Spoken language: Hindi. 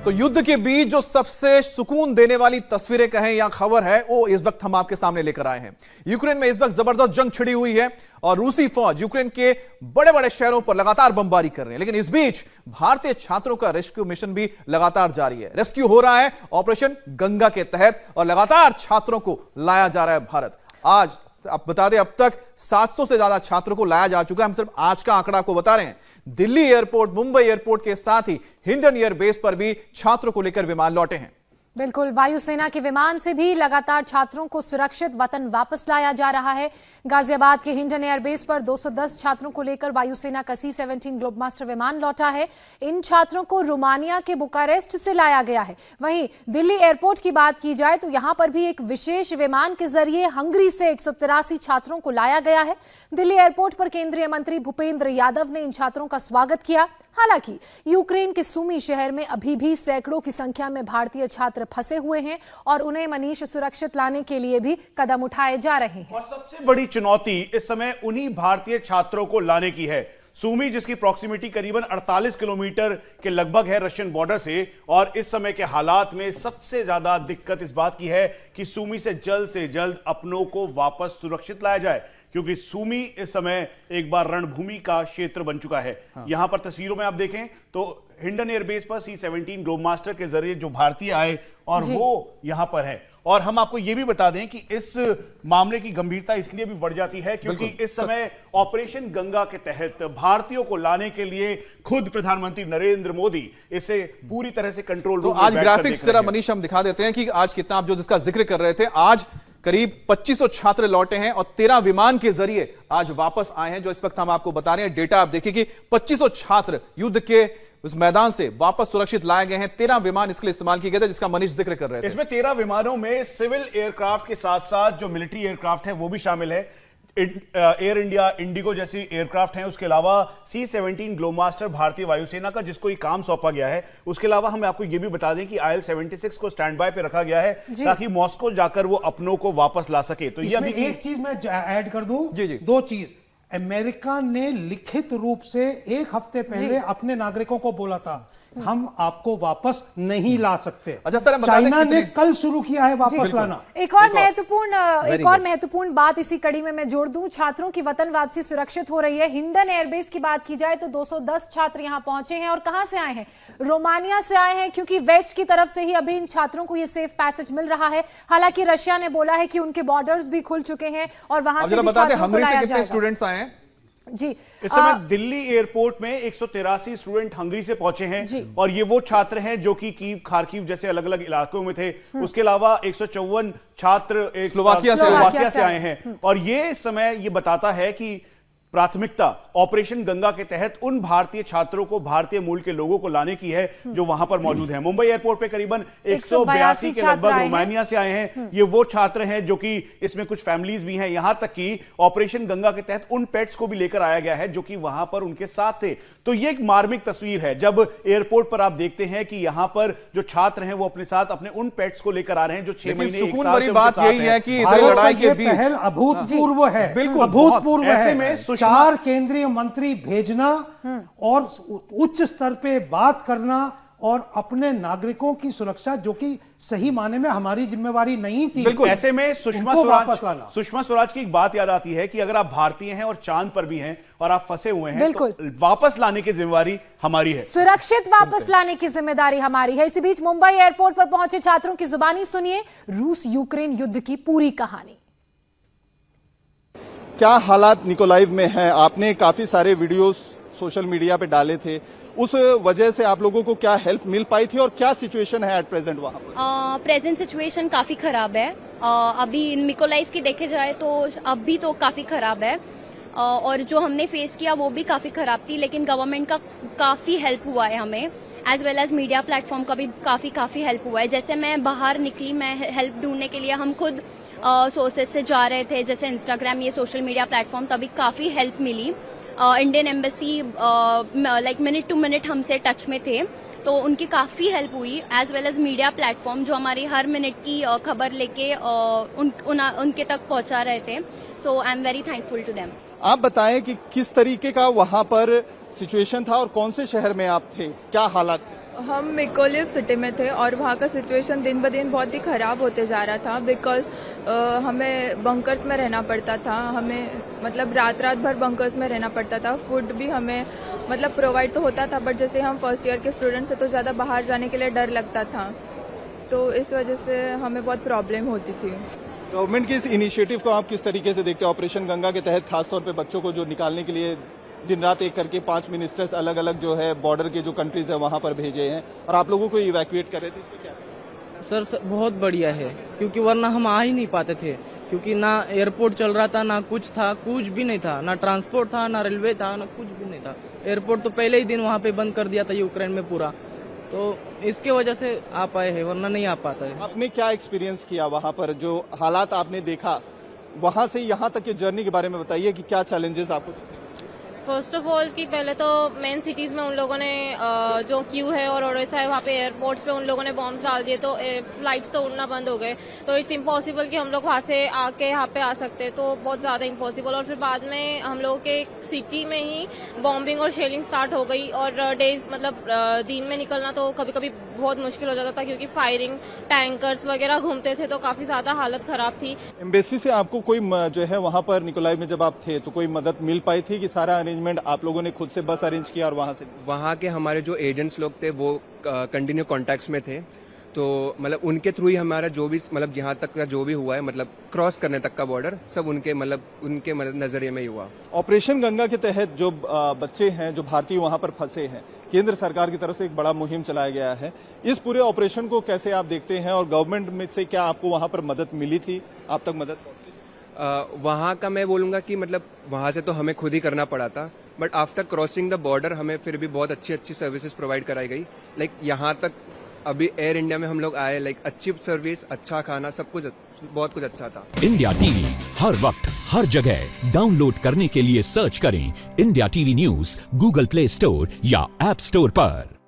तो युद्ध के बीच जो सबसे सुकून देने वाली तस्वीरें कहें या खबर है वो इस वक्त हम आपके सामने लेकर आए हैं। यूक्रेन में इस वक्त जबरदस्त जंग छिड़ी हुई है और रूसी फौज यूक्रेन के बड़े बड़े शहरों पर लगातार बमबारी कर रहे हैं, लेकिन इस बीच भारतीय छात्रों का रेस्क्यू मिशन भी लगातार जारी है। रेस्क्यू हो रहा है ऑपरेशन गंगा के तहत और लगातार छात्रों को लाया जा रहा है भारत। आज आप बता दें, अब तक 700 से ज्यादा छात्रों को लाया जा चुका है। हम सिर्फ आज का आंकड़ा आपको बता रहे हैं। दिल्ली एयरपोर्ट, मुंबई एयरपोर्ट के साथ ही हिंडन एयरबेस पर भी छात्रों को लेकर विमान लौटे हैं। बिल्कुल, वायुसेना के विमान से भी लगातार छात्रों को सुरक्षित वतन वापस लाया जा रहा है। गाजियाबाद के हिंडन एयरबेस पर 210 छात्रों को लेकर वायुसेना का C-17 ग्लोबमास्टर विमान लौटा है। इन छात्रों को रोमानिया के बुकारेस्ट से लाया गया है। वहीं दिल्ली एयरपोर्ट की बात की जाए तो यहां पर भी एक विशेष विमान के जरिए हंगरी से 183 छात्रों को लाया गया है। दिल्ली एयरपोर्ट पर केंद्रीय मंत्री भूपेंद्र यादव ने इन छात्रों का स्वागत किया। हालांकि यूक्रेन के सुमी शहर में अभी भी सैकड़ों की संख्या में भारतीय छात्र फंसे हुए हैं और उन्हें मनीष सुरक्षित लाने के लिए भी कदम उठाए जा रहे हैं। और सबसे बड़ी चुनौती इस समय उन्हीं भारतीय छात्रों को लाने की है। सुमी, जिसकी प्रॉक्सिमिटी करीबन 48 किलोमीटर के लगभग है रशियन बॉर्डर से, और इस समय के हालात में सबसे ज्यादा दिक्कत इस बात की है कि सुमी से जल्द अपनों को वापस सुरक्षित लाया जाए, क्योंकि सुमी इस समय एक बार रणभूमि का क्षेत्र बन चुका है। यहां पर तस्वीरों में आप देखें तो हिंडन एयरबेस पर C-17 ग्लोबमास्टर के जरिए जो भारतीय आए और वो यहां पर है। और हम आपको यह भी बता दें कि इस मामले की गंभीरता इसलिए भी बढ़ जाती है क्योंकि इस समय ऑपरेशन गंगा के तहत भारतीयों को लाने के लिए खुद प्रधानमंत्री नरेंद्र मोदी इसे पूरी तरह से कंट्रोल रूम में आज ग्राफिक्स जरा मनीष हम दिखा देते हैं कि आज कितना आप जो जिसका जिक्र कर रहे थे, आज करीब 2500 छात्र लौटे हैं और 13 विमान के जरिए आज वापस आए हैं। जो इस वक्त हम आपको बता रहे हैं डेटा आप देखिए कि 2500 छात्र युद्ध के उस मैदान से वापस सुरक्षित लाए गए हैं। 13 विमान इसके लिए इस्तेमाल किए गए थे, जिसका मनीष जिक्र कर रहे थे। इसमें 13 विमानों में सिविल एयरक्राफ्ट के साथ साथ जो मिलिट्री एयरक्राफ्ट है वो भी शामिल है। एयर इंडिया, इंडिगो जैसी एयरक्राफ्ट हैं। उसके अलावा C-17 ग्लोबमास्टर भारतीय वायुसेना का, जिसको ये काम सौंपा गया है। उसके अलावा हम आपको ये भी बता दें कि IL-76 को स्टैंड बाय पे रखा गया है ताकि मॉस्को जाकर वो अपनों को वापस ला सके। तो ये अभी एक चीज मैं ऐड कर दूं, जी। दो चीज। अमेरिका ने लिखित रूप से एक हफ्ते पहले अपने नागरिकों को बोला था हम आपको वापस नहीं ला सकते। अच्छा सर, चाइना ने कल शुरू किया है वापस लाना। एक और महत्वपूर्ण बात इसी कड़ी में मैं जोड़ दूं, छात्रों की वतन वापसी सुरक्षित हो रही है। हिंडन एयरबेस की बात की जाए तो 210 छात्र यहां पहुंचे हैं और कहां से आए हैं? रोमानिया से आए हैं, क्योंकि वेस्ट की तरफ से ही अभी इन छात्रों को ये सेफ पैसेज मिल रहा है। हालांकि रशिया ने बोला है कि उनके बॉर्डर्स भी खुल चुके हैं और वहां से भी छात्रों को लाया जाएगा। स्टूडेंट्स आए हैं जी। इस समय दिल्ली एयरपोर्ट में 183 स्टूडेंट हंगरी से पहुंचे हैं और ये वो छात्र हैं जो कि कीव, खारकीव जैसे अलग अलग इलाकों में थे। उसके अलावा 154 छात्र स्लोवाकिया से आए हैं। और ये समय ये बताता है कि प्राथमिकता ऑपरेशन गंगा के तहत उन भारतीय छात्रों को, भारतीय मूल के लोगों को लाने की है जो वहां पर मौजूद हैं। मुंबई एयरपोर्ट पे करीबन 182 के लगभग रोमानिया से आए हैं। ये वो छात्र हैं जो कि इसमें कुछ फैमिलीज भी हैं। यहां तक कि ऑपरेशन गंगा के तहत उन पेट्स को भी लेकर आया गया है जो कि वहां पर उनके साथ थे। तो ये एक मार्मिक तस्वीर है जब एयरपोर्ट पर आप देखते हैं कि यहां पर जो छात्र हैं वो अपने साथ अपने उन पेट्स को लेकर आ रहे हैं जो 6 महीने एक साल से बात यही है कि लड़ाई के बीच पहल अभूतपूर्व है, बिल्कुल अभूतपूर्व है। ऐसे में 4 केंद्रीय मंत्री भेजना और उच्च स्तर पे बात करना और अपने नागरिकों की सुरक्षा, जो कि सही माने में हमारी जिम्मेवारी नहीं थी। बिल्कुल। ऐसे में सुषमा स्वराज की एक बात याद आती है कि अगर आप भारतीय हैं और चांद पर भी हैं और आप फंसे हुए हैं, तो वापस लाने की जिम्मेवारी हमारी है। सुरक्षित वापस लाने की जिम्मेदारी हमारी है। इसी बीच मुंबई एयरपोर्ट पर पहुंचे छात्रों की जुबानी सुनिए रूस यूक्रेन युद्ध की पूरी कहानी। क्या हालात निकोलाइव में है? आपने काफी सारे वीडियोस सोशल मीडिया पे डाले थे, उस वजह से आप लोगों को क्या हेल्प मिल पाई थी और क्या सिचुएशन है एट प्रेजेंट वहां पर? प्रेजेंट सिचुएशन काफी खराब है। अभी निकोलाइव की देखे जाए तो अभी तो काफी खराब है और जो हमने फेस किया वो भी काफी खराब थी, लेकिन गवर्नमेंट का काफी हेल्प हुआ है हमें, as well as media platform का भी काफी हेल्प हुआ है। जैसे मैं बाहर निकली, मैं हेल्प ढूंढने के लिए, हम खुद सोर्सेज से जा रहे थे, जैसे इंस्टाग्राम, ये सोशल मीडिया प्लेटफॉर्म, तभी काफी हेल्प मिली। Indian embassy like minute to minute हमसे टच में थे, तो उनकी काफी हेल्प हुई, as well as media platform जो हमारी हर मिनट की खबर लेके उनके तक पहुंचा रहे थे। So I am very thankful to them. आप बताएं कि किस तरीके का वहां पर सिचुएशन था और कौन से शहर में आप थे, क्या हालात? हम मिकोलिव सिटी में थे और वहाँ का सिचुएशन दिन ब दिन बहुत ही ख़राब होते जा रहा था बिकॉज हमें बंकर्स में रहना पड़ता था, हमें मतलब रात भर बंकर्स में रहना पड़ता था। फूड भी हमें मतलब प्रोवाइड तो होता था बट जैसे हम फर्स्ट ईयर के स्टूडेंट्स हैं तो ज़्यादा बाहर जाने के लिए डर लगता था, तो इस वजह से हमें बहुत प्रॉब्लम होती थी। गवर्नमेंट के इस इनिशिएटिव को आप किस तरीके से देखते हैं? ऑपरेशन गंगा के तहत खासतौर पे बच्चों को जो निकालने के लिए दिन रात एक करके 5 मिनिस्टर्स अलग अलग जो है बॉर्डर के जो कंट्रीज है वहां पर भेजे हैं और आप लोगों को इवैक्यूएट कर रहे थे, इस पे क्या? सर बहुत बढ़िया है क्योंकि वरना हम आ ही नहीं पाते थे, क्योंकि ना एयरपोर्ट चल रहा था, ना कुछ था, कुछ भी नहीं था, ना ट्रांसपोर्ट था, ना रेलवे था, ना कुछ भी नहीं था। एयरपोर्ट तो पहले ही दिन वहाँ पे बंद कर दिया था यूक्रेन में पूरा, तो इसके वजह से आ पाए हैं, वरना नहीं आ पाता है। आपने क्या एक्सपीरियंस किया वहां पर, जो हालात आपने देखा वहां से यहाँ तक के जर्नी के बारे में बताइए कि क्या चैलेंजेस आपको? फर्स्ट ऑफ ऑल कि पहले तो मेन सिटीज में उन लोगों ने जो क्यू है और ओडेसा है वहाँ पे एयरपोर्ट्स पे उन लोगों ने बॉम्ब्स डाल दिए, तो फ्लाइट्स तो उड़ना बंद हो गए, तो इट्स इम्पॉसिबल कि हम लोग वहाँ से आके यहाँ पे आ सकते, तो बहुत ज़्यादा इम्पॉसिबल। और फिर बाद में हम लोगों के सिटी में ही बॉम्बिंग और शेलिंग स्टार्ट हो गई और डेज मतलब दिन में निकलना तो कभी कभी बहुत मुश्किल हो जाता था क्योंकि फायरिंग टैंकर्स वगैरह घूमते थे, तो काफ़ी ज़्यादा हालत ख़राब थी। एम्बेसी से आपको कोई जो है वहां पर निकोलाइव में जब आप थे तो कोई मदद मिल पाई थी कि सारा अरेंजमेंट आप लोगों ने खुद से बस अरेंज किया और वहां के हमारे जो एजेंट्स लोग थे वो कंटिन्यू कॉन्टैक्ट्स में थे, तो मतलब उनके थ्रू ही हमारा जो भी मतलब यहाँ तक का जो भी हुआ है मतलब क्रॉस करने तक का बॉर्डर सब उनके नजरिए में ही हुआ। ऑपरेशन गंगा के तहत जो बच्चे हैं जो भारतीय वहां पर फंसे हैं, केंद्र सरकार की तरफ से एक बड़ा मुहिम चलाया गया है, इस पूरे ऑपरेशन को कैसे आप देखते हैं और गवर्नमेंट में से क्या आपको वहां पर मदद मिली थी, आप तक मदद पहुंची? वहाँ का मैं बोलूँगा कि मतलब वहाँ से तो हमें खुद ही करना पड़ा था, but after crossing the border हमें फिर भी बहुत अच्छी अच्छी सर्विसेज प्रोवाइड कराई गई। लाइक यहाँ तक अभी एयर इंडिया में हम लोग आए, लाइक अच्छी सर्विस, अच्छा खाना, सब कुछ बहुत कुछ अच्छा था। इंडिया टीवी हर वक्त हर जगह डाउनलोड करने के लिए सर्च करें India TV news Google play store या ऐप स्टोर पर।